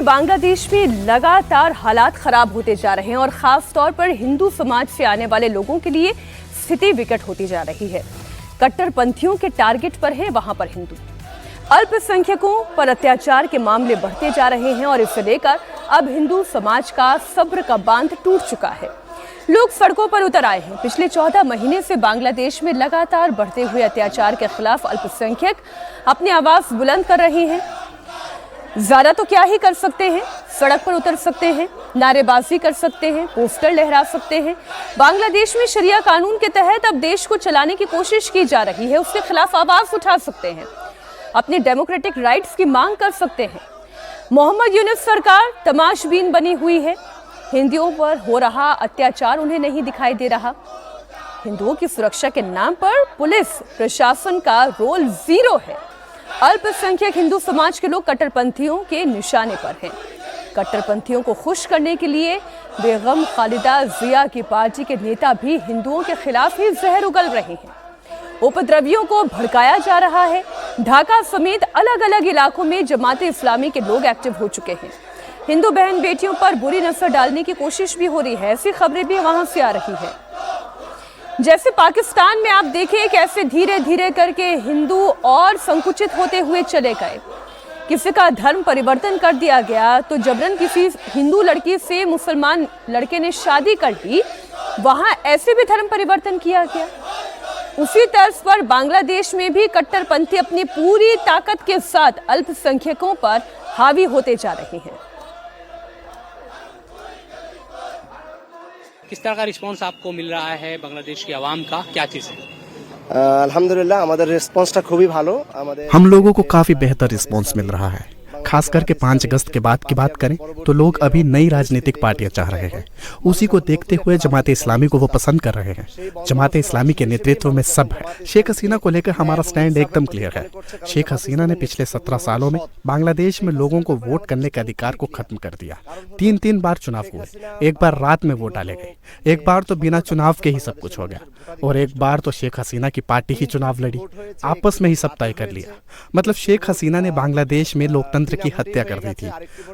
बांग्लादेश में लगातार हालात खराब होते जा रहे हैं और खास तौर पर हिंदू समाज से आने वाले लोगों के लिए स्थिति विकट होती जा रही है। कट्टरपंथियों के टारगेट पर है वहां पर हिंदू। अल्पसंख्यकों पर अत्याचार के मामले बढ़ते जा रहे हैं और इसे लेकर अब हिंदू समाज का सब्र का बांध टूट चुका है। लोग सड़कों पर उतर आए हैं। पिछले 14 महीने से बांग्लादेश में लगातार बढ़ते हुए अत्याचार के खिलाफ अल्पसंख्यक अपनी आवाज बुलंद कर रहे हैं। ज्यादा तो क्या ही कर सकते हैं, सड़क पर उतर सकते हैं, नारेबाजी कर सकते हैं, पोस्टर लहरा सकते हैं। बांग्लादेश में शरिया कानून के तहत अब देश को चलाने की कोशिश की जा रही है, उसके खिलाफ आवाज उठा सकते हैं, अपने डेमोक्रेटिक राइट्स की मांग कर सकते हैं। मोहम्मद यूनुस सरकार तमाशबीन बनी हुई है। हिंदुओं पर हो रहा अत्याचार उन्हें नहीं दिखाई दे रहा। हिंदुओं की सुरक्षा के नाम पर पुलिस प्रशासन का रोल जीरो है। अल्पसंख्यक हिंदू समाज के लोग कट्टरपंथियों के निशाने पर हैं। कट्टरपंथियों को खुश करने के लिए बेगम खालिदा जिया की पार्टी के नेता भी हिंदुओं के खिलाफ ही जहर उगल रहे हैं। उपद्रवियों को भड़काया जा रहा है। ढाका समेत अलग अलग इलाकों में जमाते इस्लामी के लोग एक्टिव हो चुके हैं। हिंदू बहन बेटियों पर बुरी नजर डालने की कोशिश भी हो रही है। ऐसी खबरें भी वहां से आ रही है। जैसे पाकिस्तान में आप देखें कैसे धीरे धीरे करके हिंदू और संकुचित होते हुए चले गए। किसी का धर्म परिवर्तन कर दिया गया तो जबरन किसी हिंदू लड़की से मुसलमान लड़के ने शादी कर ली, वहां ऐसे भी धर्म परिवर्तन किया गया। उसी तर्ज पर बांग्लादेश में भी कट्टरपंथी अपनी पूरी ताकत के साथ अल्पसंख्यकों पर हावी होते जा रहे हैं। किस तरह का रिस्पांस आपको मिल रहा है बांग्लादेश की आवाम का, क्या चीज है? अल्हम्दुलिल्लाह हमारे रिस्पांसটা খুবই ভালো। हम लोगों को काफी बेहतर रिस्पांस मिल रहा है। खास करके 5 अगस्त के बाद की बात करें तो लोग अभी नई राजनीतिक पार्टियां चाह रहे हैं। उसी को देखते हुए जमाते इस्लामी को वो पसंद कर रहे हैं। जमाते इस्लामी के नेतृत्व में सब है। शेख हसीना को लेकर हमारा स्टैंड एकदम क्लियर है। शेख हसीना ने पिछले 17 सालों में बांग्लादेश में लोगों को वोट करने के अधिकार को खत्म कर दिया। 3 बार चुनाव हुए। एक बार रात में वोट डाले गए, एक बार तो बिना चुनाव के ही सब कुछ हो गया, और एक बार तो शेख हसीना की पार्टी ही चुनाव लड़ी। आपस में ही सब तय कर लिया। मतलब शेख हसीना ने बांग्लादेश में लोकतंत्र की हत्या कर दी थी।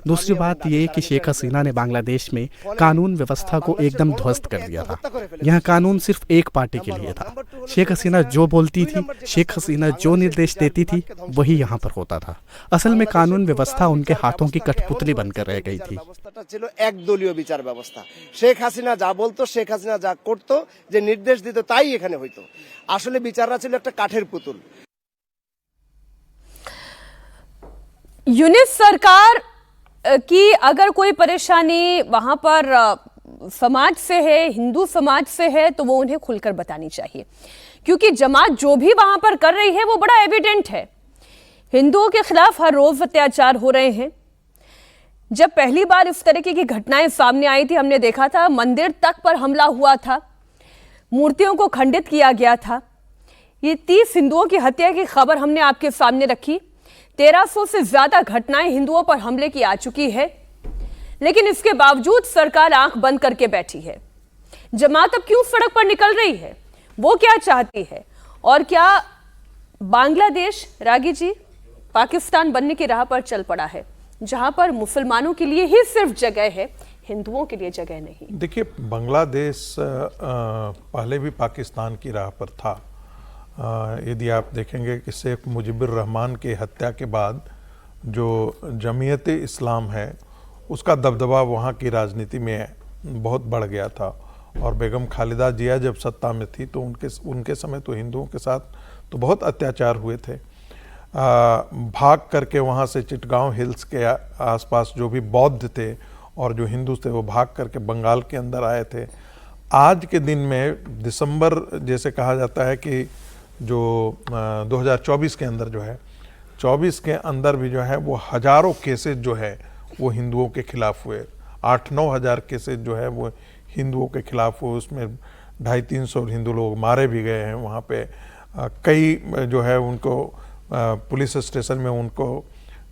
दूसरी बात यह कि शेख हसीना ने बांग्लादेश में कानून व्यवस्था को एकदम ध्वस्त कर दिया था। यहाँ कानून सिर्फ एक पार्टी के लिए था। शेख हसीना जो बोलती थी, शेख हसीना जो निर्देश देती थी, वही यहाँ पर होता था। असल में कानून व्यवस्था उनके हाथों की कठपुतली बनकर रह गई थी। एक दलीय বিচার ব্যবস্থা। शेख हसीना যা বলতো, शेख हसीना যা করতো, যে নির্দেশ দিত তাই এখানে হইতো। আসলে বিচাররা ছিল একটা কাঠের পুতুল। यूनिस सरकार की अगर कोई परेशानी वहां पर समाज से है, हिंदू समाज से है, तो वो उन्हें खुलकर बतानी चाहिए, क्योंकि जमात जो भी वहां पर कर रही है वो बड़ा एविडेंट है। हिंदुओं के खिलाफ हर रोज अत्याचार हो रहे हैं। जब पहली बार इस तरीके की घटनाएं सामने आई थी, हमने देखा था मंदिर तक पर हमला हुआ था, मूर्तियों को खंडित किया गया था। ये 30 हिंदुओं की हत्या की खबर हमने आपके सामने रखी। 1300 से ज्यादा घटनाएं हिंदुओं पर हमले की आ चुकी है, लेकिन इसके बावजूद सरकार आंख बंद करके बैठी है। जमात अब क्यों सड़क पर निकल रही है? वो क्या चाहती है? और क्या बांग्लादेश, रागी जी, पाकिस्तान बनने की राह पर चल पड़ा है, जहां पर मुसलमानों के लिए ही सिर्फ जगह है, हिंदुओं के लिए जगह नहीं? देखिए, बांग्लादेश पहले भी पाकिस्तान की राह पर था। यदि आप देखेंगे कि शेख मुजीबुर रहमान की हत्या के बाद जो जमीयत इस्लाम है, उसका दबदबा वहाँ की राजनीति में बहुत बढ़ गया था। और बेगम खालिदा जिया जब सत्ता में थी तो उनके समय तो हिंदुओं के साथ तो बहुत अत्याचार हुए थे। भाग करके वहाँ से चिटगांव हिल्स के आसपास जो भी बौद्ध थे और जो हिंदू थे, वो भाग करके बंगाल के अंदर आए थे। आज के दिन में दिसंबर, जैसे कहा जाता है कि जो 2024 के अंदर जो है, 24 के अंदर भी जो है वो हजारों केसेस जो है वो हिंदुओं के खिलाफ हुए। 8-9 हज़ार केसेस जो है वो हिंदुओं के खिलाफ हुए। उसमें 250-300 हिंदू लोग मारे भी गए हैं। वहाँ पे कई जो है उनको पुलिस स्टेशन में उनको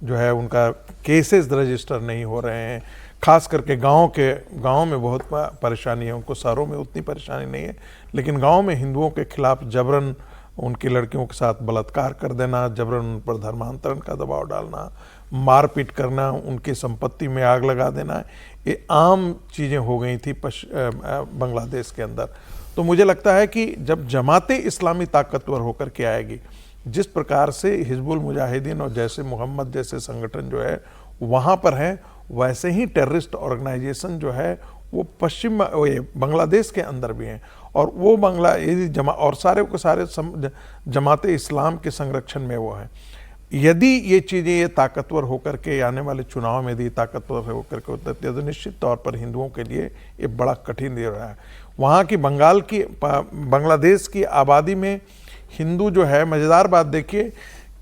जो है उनका केसेस रजिस्टर नहीं हो रहे हैं। खास करके गाँव में बहुत परेशानी है उनको। शहरों में उतनी परेशानी नहीं है, लेकिन गाँव में हिंदुओं के खिलाफ जबरन उनकी लड़कियों के साथ बलात्कार कर देना, जबरन उन पर धर्मांतरण का दबाव डालना, मारपीट करना, उनकी संपत्ति में आग लगा देना, ये आम चीज़ें हो गई थी बांग्लादेश के अंदर। तो मुझे लगता है कि जब जमाते इस्लामी ताकतवर होकर के आएगी, जिस प्रकार से हिजबुल मुजाहिदीन और जैसे मोहम्मद जैसे संगठन जो है वहाँ पर हैं, वैसे ही टेररिस्ट ऑर्गेनाइजेशन जो है वो बांग्लादेश के अंदर भी हैं। और वो और सारे के सारे जमाते इस्लाम के संरक्षण में वो हैं। यदि ये चीज़ें ये ताकतवर होकर के आने वाले चुनाव में यदि ताकतवर होकर के उतरती है तो निश्चित तौर पर हिंदुओं के लिए ये बड़ा कठिन दे रहा है। वहाँ की बांग्लादेश की आबादी में हिंदू जो है, मज़ेदार बात देखिए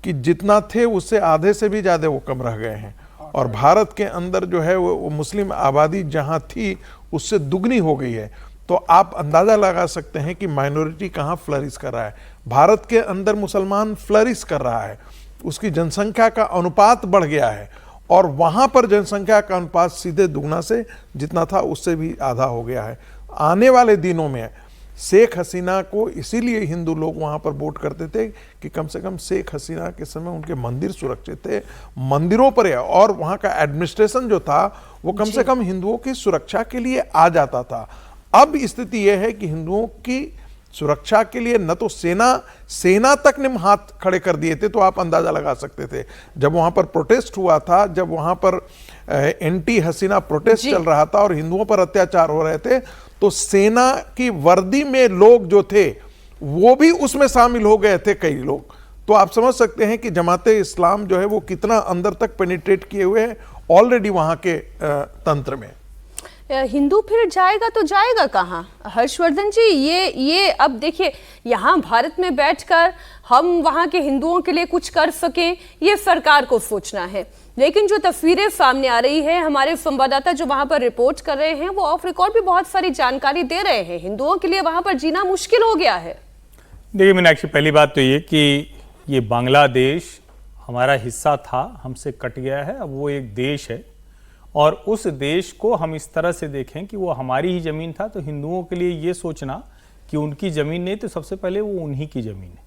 कि जितना थे उससे आधे से भी ज़्यादा वो कम रह गए हैं। और भारत के अंदर जो है वो मुस्लिम आबादी जहाँ थी उससे दुगनी हो गई है। तो आप अंदाज़ा लगा सकते हैं कि माइनॉरिटी कहाँ फ्लरिश कर रहा है। भारत के अंदर मुसलमान फ्लरिश कर रहा है, उसकी जनसंख्या का अनुपात बढ़ गया है, और वहाँ पर जनसंख्या का अनुपात सीधे दुगना से जितना था उससे भी आधा हो गया है। आने वाले दिनों में शेख हसीना को इसीलिए हिंदू लोग वहाँ पर वोट करते थे कि कम से कम शेख हसीना के समय उनके मंदिर सुरक्षित थे, मंदिरों पर है, और वहाँ का एडमिनिस्ट्रेशन जो था वो कम से कम हिंदुओं की सुरक्षा के लिए आ जाता था। अब स्थिति यह है कि हिंदुओं की सुरक्षा के लिए न तो सेना तक ने हाथ खड़े कर दिए थे। तो आप अंदाजा लगा सकते थे जब वहां पर प्रोटेस्ट हुआ था, जब वहां पर एंटी हसीना प्रोटेस्ट चल रहा था और हिंदुओं पर अत्याचार हो रहे थे, तो सेना की वर्दी में लोग जो थे वो भी उसमें शामिल हो गए थे, कई लोग। तो आप समझ सकते हैं कि जमाते इस्लाम जो है वो कितना अंदर तक पेनिट्रेट किए हुए हैं ऑलरेडी वहां के तंत्र में। हिंदू फिर जाएगा तो जाएगा कहाँ? हर्षवर्धन जी, ये अब देखिए, यहाँ भारत में बैठकर हम वहाँ के हिंदुओं के लिए कुछ कर सकें, ये सरकार को सोचना है। लेकिन जो तस्वीरें सामने आ रही है, हमारे संवाददाता जो वहाँ पर रिपोर्ट कर रहे हैं वो ऑफ रिकॉर्ड भी बहुत सारी जानकारी दे रहे हैं। हिंदुओं के लिए वहाँ पर जीना मुश्किल हो गया है। देखिए मीनाक्षी, पहली बात तो ये कि ये बांग्लादेश हमारा हिस्सा था, हमसे कट गया है, अब वो एक देश है, और उस देश को हम इस तरह से देखें कि वो हमारी ही ज़मीन था। तो हिंदुओं के लिए ये सोचना कि उनकी ज़मीन नहीं, तो सबसे पहले वो उन्हीं की ज़मीन है।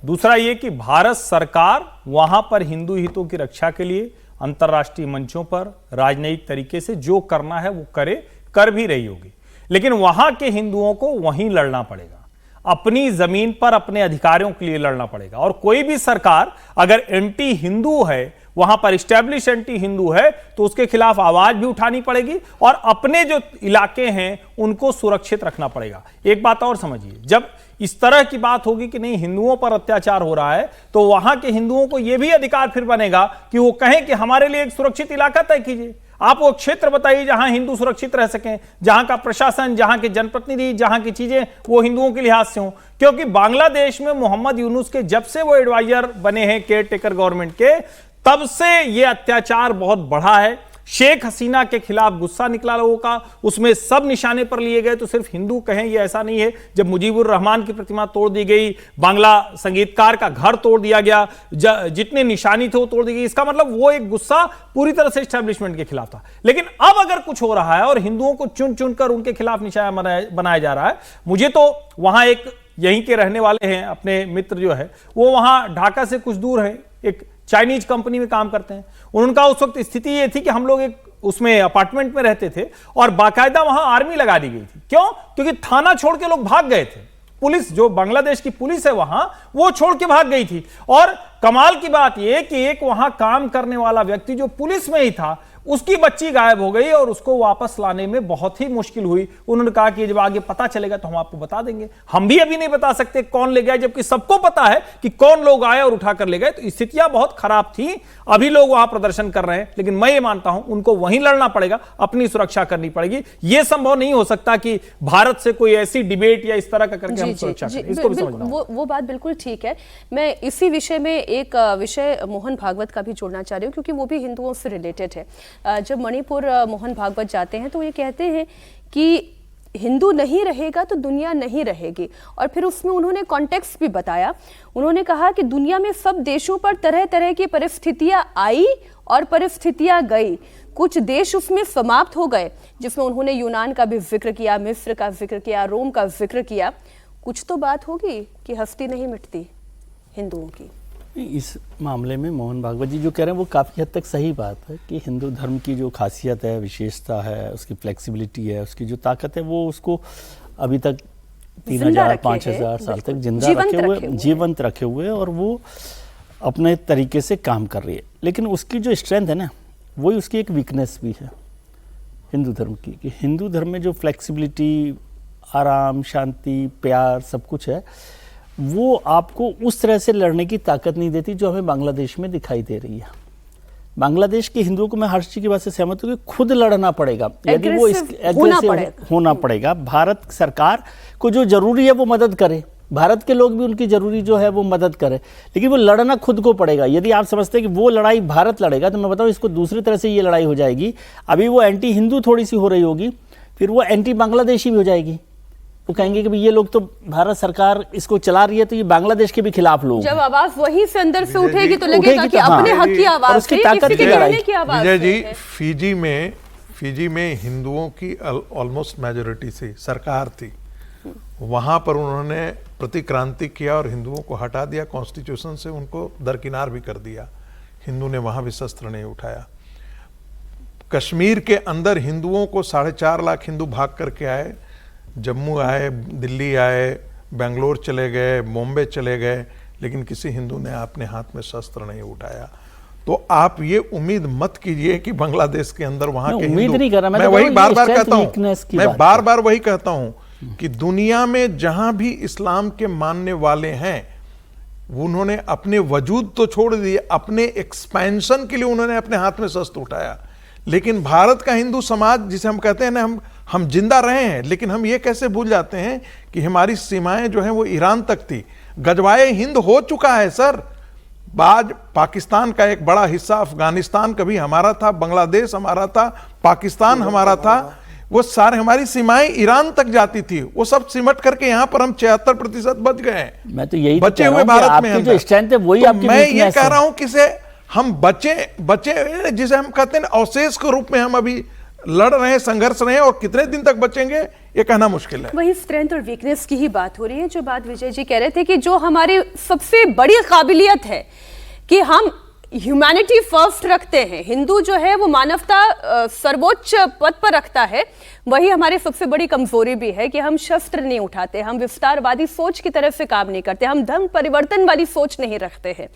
दूसरा ये कि भारत सरकार वहाँ पर हिंदू हितों की रक्षा के लिए अंतर्राष्ट्रीय मंचों पर राजनयिक तरीके से जो करना है वो कर भी रही होगी, लेकिन वहाँ के हिंदुओं को वहीं लड़ना पड़ेगा, अपनी ज़मीन पर अपने अधिकारों के लिए लड़ना पड़ेगा। और कोई भी सरकार अगर एंटी हिंदू है, वहां पर इस्टेब्लिश एंटी हिंदू है, तो उसके खिलाफ आवाज भी उठानी पड़ेगी और अपने जो इलाके हैं उनको सुरक्षित रखना पड़ेगा। एक बात और समझिए, जब इस तरह की बात होगी कि नहीं हिंदुओं पर अत्याचार हो रहा है, तो वहां के हिंदुओं को यह भी अधिकार फिर बनेगा कि वो कहें कि हमारे लिए एक सुरक्षित इलाका तय कीजिए। आप वो क्षेत्र बताइए जहां हिंदू सुरक्षित रह सकें, जहां का प्रशासन, जहां के जनप्रतिनिधि, जहां की चीजें वो हिंदुओं के लिहाज से हों। क्योंकि बांग्लादेश में मोहम्मद यूनुस के जब से वो एडवाइजर बने हैं केयर टेकर गवर्नमेंट के, तब से ये अत्याचार बहुत बढ़ा है। शेख हसीना के खिलाफ गुस्सा निकला लोगों का, उसमें सब निशाने पर लिए गए। तो सिर्फ हिंदू कहें ये ऐसा नहीं है। जब मुजीबुर रहमान की प्रतिमा तोड़ दी गई, बांग्ला संगीतकार का घर तोड़ दिया गया, जितने निशानी थे वो तोड़ दी गई, इसका मतलब वो एक गुस्सा पूरी तरह से एस्टेब्लिशमेंट के खिलाफ था। लेकिन अब अगर कुछ हो रहा है और हिंदुओं को चुन चुनकर उनके खिलाफ निशाना बनाया जा रहा है, मुझे तो वहां एक यहीं के रहने वाले हैं अपने मित्र जो है, वो वहां ढाका से कुछ दूर है, एक चाइनीज कंपनी में काम करते हैं। उनका उस वक्त स्थिति ये थी कि हम लोग एक उसमें अपार्टमेंट में रहते थे और बाकायदा वहां आर्मी लगा दी गई थी। क्यों? क्योंकि थाना छोड़ के लोग भाग गए थे। पुलिस, जो बांग्लादेश की पुलिस है वहां, वो छोड़ के भाग गई थी। और कमाल की बात यह कि एक वहां काम करने वाला व्यक्ति जो पुलिस में ही था, उसकी बच्ची गायब हो गई और उसको वापस लाने में बहुत ही मुश्किल हुई। उन्होंने कहा कि जब आगे पता चलेगा तो हम आपको बता देंगे। हम भी अभी नहीं बता सकते कौन ले गया, जबकि सबको पता है कि कौन लोग आए और उठाकर ले गए। तो स्थितियां बहुत खराब थी। अभी लोग वहां प्रदर्शन कर रहे हैं, लेकिन मैं ये मानता हूं उनको वहीं लड़ना पड़ेगा, अपनी सुरक्षा करनी पड़ेगी। यह संभव नहीं हो सकता कि भारत से कोई ऐसी डिबेट या इस तरह का करके हम सुरक्षा करें। इसको भी समझना वो बात बिल्कुल ठीक है। मैं इसी विषय में एक विषय मोहन भागवत का भी जोड़ना चाह रही हूँ, क्योंकि वो भी हिंदुओं से रिलेटेड है। जब मणिपुर मोहन भागवत जाते हैं तो ये कहते हैं कि हिंदू नहीं रहेगा तो दुनिया नहीं रहेगी। और फिर उसमें उन्होंने कॉन्टेक्स्ट भी बताया। उन्होंने कहा कि दुनिया में सब देशों पर तरह तरह की परिस्थितियां आई और परिस्थितियां गई। कुछ देश उसमें समाप्त हो गए, जिसमें उन्होंने यूनान का भी जिक्र किया, मिस्र का जिक्र किया, रोम का जिक्र किया। कुछ तो बात होगी कि हस्ती नहीं मिटती हिंदुओं की। इस मामले में मोहन भागवत जी जो कह रहे हैं वो काफ़ी हद तक सही बात है कि हिंदू धर्म की जो खासियत है, विशेषता है, उसकी फ्लेक्सिबिलिटी है, उसकी जो ताकत है, वो उसको अभी तक 3000 5000 साल तक जिंदा जीवंत रखे हुए और वो अपने तरीके से काम कर रही है। लेकिन उसकी जो स्ट्रेंथ है ना, वही उसकी एक वीकनेस भी है हिंदू धर्म की, कि हिंदू धर्म में जो फ्लेक्सिबिलिटी, आराम, शांति, प्यार सब कुछ है, वो आपको उस तरह से लड़ने की ताकत नहीं देती जो हमें बांग्लादेश में दिखाई दे रही है। बांग्लादेश के हिंदुओं को मैं हर्ष जी की बात से सहमत हूँ कि खुद लड़ना पड़ेगा, यदि वो एग्रेसिव होना पड़ेगा। भारत सरकार को जो जरूरी है वो मदद करे, भारत के लोग भी उनकी जरूरी जो है वो मदद करे, लेकिन वो लड़ना खुद को पड़ेगा। यदि आप समझते हैं कि वो लड़ाई भारत लड़ेगा, तो मैं बताऊँ इसको दूसरी तरह से ये लड़ाई हो जाएगी। अभी वो एंटी हिंदू थोड़ी सी हो रही होगी, फिर वो एंटी बांग्लादेशी भी हो जाएगी। वो कहेंगे कि ये लोग तो भारत सरकार इसको चला रही है, तो ये बांग्लादेश के भी खिलाफ लोग। जब आवाज वहीं से अंदर से उठेगी तो लगेगा कि अपने हक की आवाज, उसकी ताकत की लड़ाई। विजय जी, फिजी में हिंदुओं की ऑलमोस्ट मेजोरिटी थी, सरकार थी। वहां पर उन्होंने प्रतिक्रांति किया और हिंदुओं को हटा दिया, कॉन्स्टिट्यूशन से उनको दरकिनार भी कर दिया। हिंदू ने वहां भी शस्त्र नहीं उठाया। कश्मीर के अंदर हिंदुओं को 4.5 लाख हिंदू भाग करके आए, जम्मू आए, दिल्ली आए, बेंगलोर चले गए, बॉम्बे चले गए, लेकिन किसी हिंदू ने अपने हाथ में शस्त्र नहीं उठाया। तो आप ये उम्मीद मत कीजिए कि बांग्लादेश के अंदर वहां के उम्मीद नहीं कर रहा, मैं वही बार बार कहता हूं, मैं बार बार वही कहता हूं कि दुनिया में जहां भी इस्लाम के मानने वाले हैं, उन्होंने अपने वजूद तो छोड़ दिए, अपने एक्सपेंशन के लिए उन्होंने अपने हाथ में शस्त्र उठाया। लेकिन भारत का हिंदू समाज, जिसे हम कहते हैं ना, हम जिंदा रहे हैं, लेकिन हम ये कैसे भूल जाते हैं कि हमारी सीमाएं जो हैं वो ईरान तक थी। गजवाए हिंद हो चुका है सर। आज पाकिस्तान का एक बड़ा हिस्सा, अफगानिस्तान कभी हमारा था, बांग्लादेश हमारा था, पाकिस्तान हमारा था, वो सारे हमारी सीमाएं ईरान तक जाती थी। वो सब सिमट करके यहाँ पर हम 76% बच गए हैं। मैं तो यही बचे हुए भारत में जो स्ट्रेंथ है वही आपकी मैं ये कह रहा हूं कि हम बचे जिसे हम कहते हैं अवशेष के रूप में हम अभी लड़ रहे हैं, संघर्ष रहे हैं, और कितने दिन तक बचेंगे ये कहना मुश्किल है। वही स्ट्रेंथ और वीकनेस की ही बात हो रही है। जो बात विजय जी कह रहे थे कि जो हमारी सबसे बड़ी काबिलियत है कि हम ह्यूमैनिटी फर्स्ट रखते हैं, हिंदू जो है वो मानवता सर्वोच्च पद पर रखता है, वही हमारी सबसे बड़ी कमजोरी भी है कि हम शस्त्र नहीं उठाते, हम विस्तारवादी सोच की तरफ से काम नहीं करते, हम धर्म परिवर्तन वाली सोच नहीं रखते हैं।